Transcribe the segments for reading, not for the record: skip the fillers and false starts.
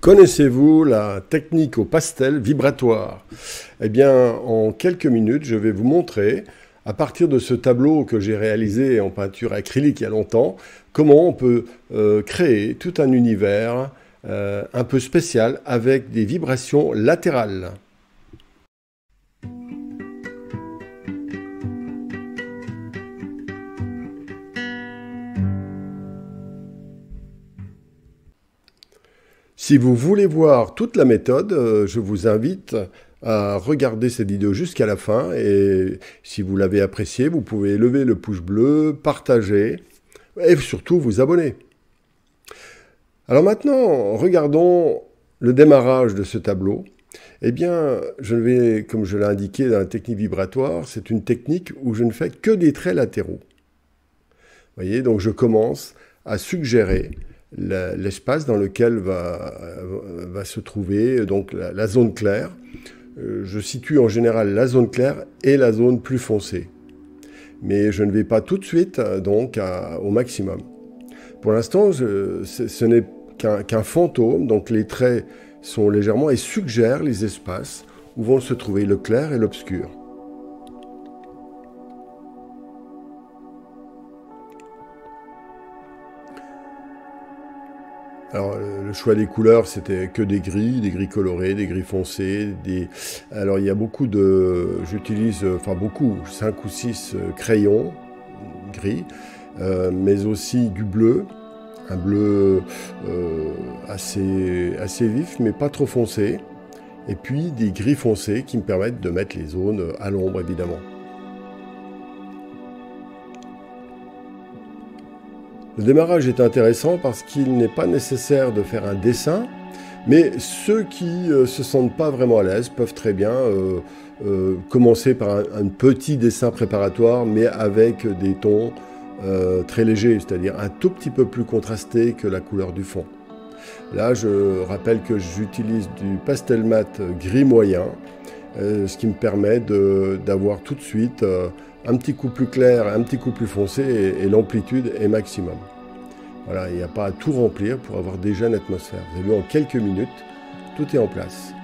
Connaissez-vous la technique au pastel vibratoire? Eh bien, en quelques minutes, je vais vous montrer, à partir de ce tableau que j'ai réalisé en peinture acrylique il y a longtemps, comment on peut créer tout un univers un peu spécial avec des vibrations latérales. Si vous voulez voir toute la méthode, je vous invite à regarder cette vidéo jusqu'à la fin et si vous l'avez appréciée, vous pouvez lever le pouce bleu, partager et surtout vous abonner. Alors maintenant, regardons le démarrage de ce tableau. Eh bien, je vais, comme je l'ai indiqué dans la technique vibratoire, c'est une technique où je ne fais que des traits latéraux. Vous voyez, donc je commence à suggérer l'espace dans lequel va se trouver donc la zone claire. Je situe en général la zone claire et la zone plus foncée. Mais je ne vais pas tout de suite donc au maximum. Pour l'instant, ce n'est qu'un fantôme, donc les traits sont légèrement et suggèrent les espaces où vont se trouver le clair et l'obscur. Alors, le choix des couleurs, c'était que des gris colorés, des gris foncés. Alors, il y a beaucoup de... J'utilise, enfin beaucoup, 5 ou 6 crayons gris, mais aussi du bleu, un bleu assez vif, mais pas trop foncé. Et puis des gris foncés qui me permettent de mettre les zones à l'ombre, évidemment. Le démarrage est intéressant parce qu'il n'est pas nécessaire de faire un dessin, mais ceux qui ne se sentent pas vraiment à l'aise peuvent très bien commencer par un petit dessin préparatoire, mais avec des tons très légers, c'est-à-dire un tout petit peu plus contrastés que la couleur du fond. Là, je rappelle que j'utilise du pastel mat gris moyen, ce qui me permet d'avoir tout de suite un petit coup plus clair, un petit coup plus foncé et l'amplitude est maximum. Voilà, il n'y a pas à tout remplir pour avoir déjà une atmosphère. Vous avez vu, en quelques minutes, tout est en place.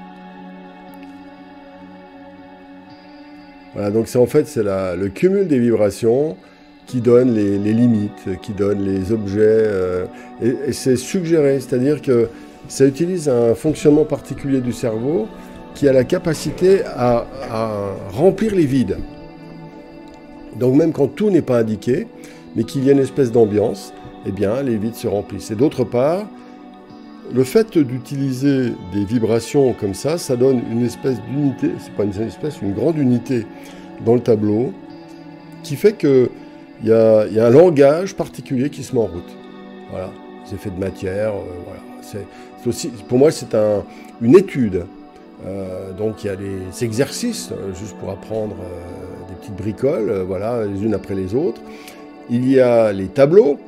Voilà, donc c'est le cumul des vibrations qui donne les limites, qui donne les objets, et c'est suggéré, c'est-à-dire que ça utilise un fonctionnement particulier du cerveau qui a la capacité à remplir les vides. Donc même quand tout n'est pas indiqué, mais qu'il y a une espèce d'ambiance, eh bien les vides se remplissent. Et d'autre part, le fait d'utiliser des vibrations comme ça donne une espèce d'unité, c'est pas une espèce, une grande unité dans le tableau, qui fait qu'il y a un langage particulier qui se met en route. Voilà, les effets de matière, voilà. C'est aussi, pour moi, c'est une étude. Donc il y a des exercices, juste pour apprendre des petites bricoles, voilà, les unes après les autres. Il y a les tableaux,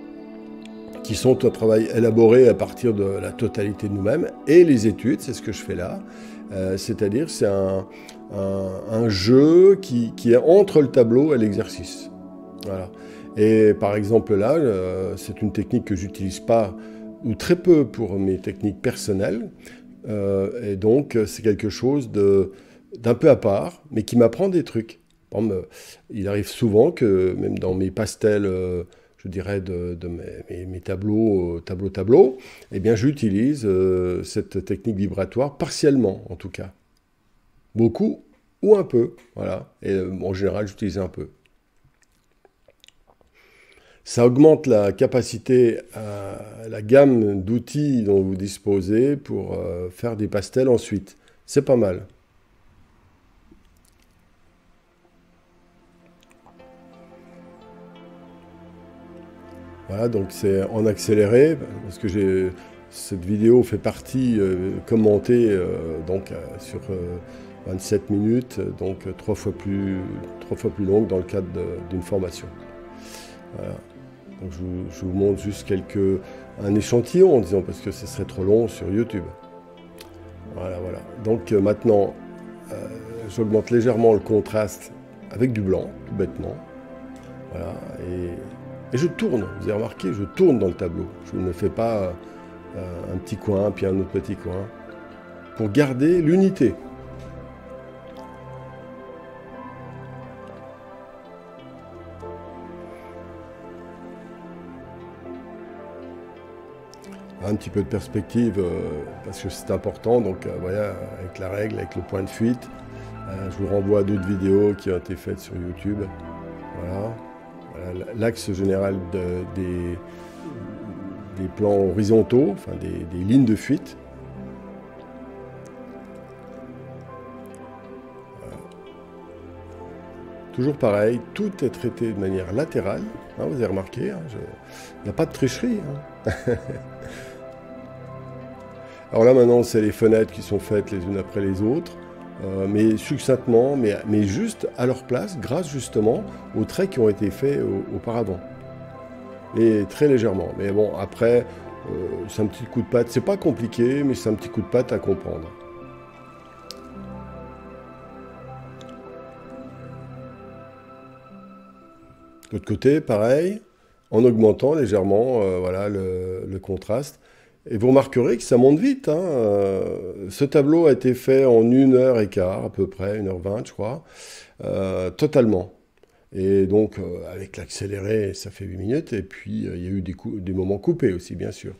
qui sont un travail élaboré à partir de la totalité de nous-mêmes, et les études, c'est ce que je fais là. C'est-à-dire, c'est un jeu qui est entre le tableau et l'exercice. Voilà. Et par exemple là, c'est une technique que j'utilise pas, ou très peu pour mes techniques personnelles, et donc c'est quelque chose d'un peu à part, mais qui m'apprend des trucs. Par exemple, il arrive souvent que, même dans mes pastels, je dirais, de mes tableaux, eh bien j'utilise cette technique vibratoire, partiellement en tout cas. Beaucoup ou un peu, voilà. Et en général, j'utilise un peu. Ça augmente la capacité, la gamme d'outils dont vous disposez pour faire des pastels ensuite. C'est pas mal. Voilà, donc c'est en accéléré, parce que cette vidéo fait partie commentée sur 27 minutes, donc 3 fois plus longue dans le cadre d'une formation. Voilà. Donc je vous montre juste un échantillon, disons, parce que ce serait trop long sur YouTube. Voilà, voilà. Donc maintenant, j'augmente légèrement le contraste avec du blanc, tout bêtement. Voilà, et je tourne, vous avez remarqué, je tourne dans le tableau. Je ne fais pas un petit coin, puis un autre petit coin, pour garder l'unité. Un petit peu de perspective, parce que c'est important, donc voilà, avec la règle, avec le point de fuite. Je vous renvoie à d'autres vidéos qui ont été faites sur YouTube. Voilà. Voilà l'axe général des plans horizontaux, enfin des lignes de fuite. Voilà. Toujours pareil, tout est traité de manière latérale. Hein, vous avez remarqué, hein, il n'y a pas de tricherie. Hein. Alors là maintenant, c'est les fenêtres qui sont faites les unes après les autres. Mais succinctement, mais juste à leur place, grâce justement aux traits qui ont été faits auparavant. Et très légèrement. Mais bon, après, c'est un petit coup de patte. C'est pas compliqué, mais c'est un petit coup de patte à comprendre. De l'autre côté, pareil, en augmentant légèrement voilà, le contraste. Et vous remarquerez que ça monte vite. Hein. Ce tableau a été fait en 1h15 à peu près, 1h20 je crois, totalement. Et donc avec l'accéléré, ça fait 8 minutes. Et puis il y a eu des moments coupés aussi, bien sûr.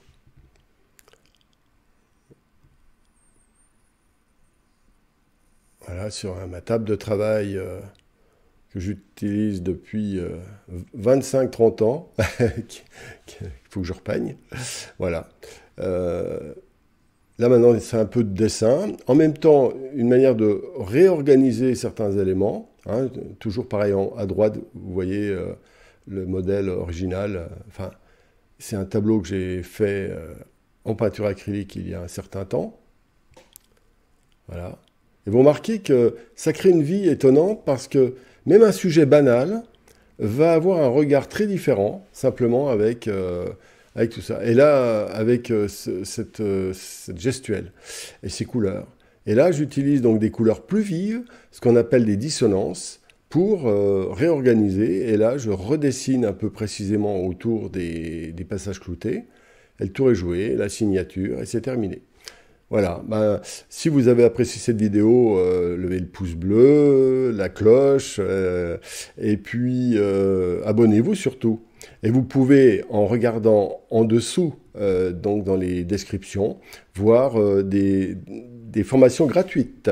Voilà, sur ma table de travail que j'utilise depuis 25-30 ans, qu'il faut que je repeigne. Voilà. Là maintenant, c'est un peu de dessin. En même temps, une manière de réorganiser certains éléments. Hein, toujours pareil, à droite, vous voyez le modèle original. Enfin, c'est un tableau que j'ai fait en peinture acrylique il y a un certain temps. Voilà. Et vous remarquez que ça crée une vie étonnante parce que même un sujet banal va avoir un regard très différent, simplement avec tout ça. Et là, avec cette gestuelle et ces couleurs. Et là, j'utilise donc des couleurs plus vives, ce qu'on appelle des dissonances, pour réorganiser. Et là, je redessine un peu précisément autour des passages cloutés. Et le tour est joué, la signature, et c'est terminé. Voilà, ben, si vous avez apprécié cette vidéo, levez le pouce bleu, la cloche, et puis abonnez-vous surtout. Et vous pouvez, en regardant en dessous, donc dans les descriptions, voir des formations gratuites.